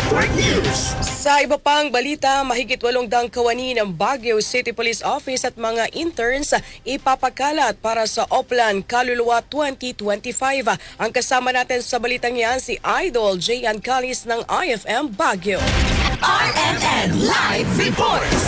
Network News. Sa iba pang balita, mahigit 800 kawani ng Baguio City Police Office at mga interns ipapakalat para sa Oplan Kaluluwa 2025. Ang kasama natin sa balitang yan si Idol J.N. Calis ng IFM Baguio. RMN Live Reports.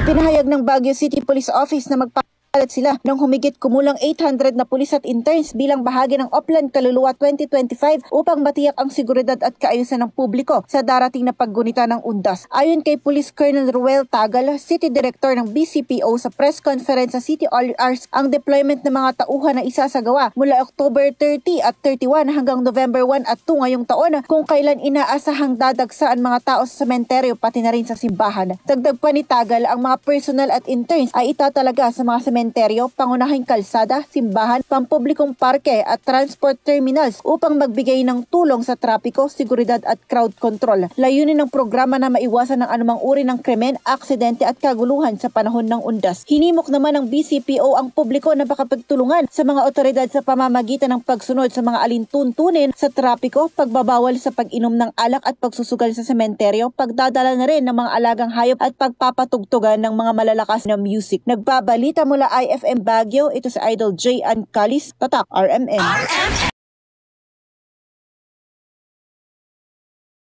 Pinahayag ng Baguio City Police Office na magpakalat sila ng humigit kumulang 800 na pulis at interns bilang bahagi ng Oplan Kaluluwa 2025 upang matiyak ang seguridad at kaayusan ng publiko sa darating na paggunita ng undas. Ayon kay Police Colonel Ruel Tagal, City Director ng BCPO sa press conference sa City Hours, ang deployment ng mga tauhan na isasagawa mula October 30 at 31 hanggang November 1 at 2 ngayong taon kung kailan inaasahang dadagsaan mga tao sa sementeryo pati na rin sa simbahan. Dagdag pa ni Tagal, ang mga personnel at interns ay itatalaga sa mga sementeryo, pangunahing kalsada, simbahan, pampublikong parke at transport terminals upang magbigay ng tulong sa trapiko, seguridad at crowd control. Layunin ng programa na maiwasan ng anumang uri ng krimen, aksidente at kaguluhan sa panahon ng undas. Hinimok naman ng BCPO ang publiko na makapagtulungan sa mga otoridad sa pamamagitan ng pagsunod sa mga alintuntunin sa trapiko, pagbabawal sa pag-inom ng alak at pagsusugal sa sementeryo, pagdadala na rin ng mga alagang hayop at pagpapatugtugan ng mga malalakas na music. Nagbabalita mula IFM Baguio, ito si Idol J.N. Calis, Tatak RMN.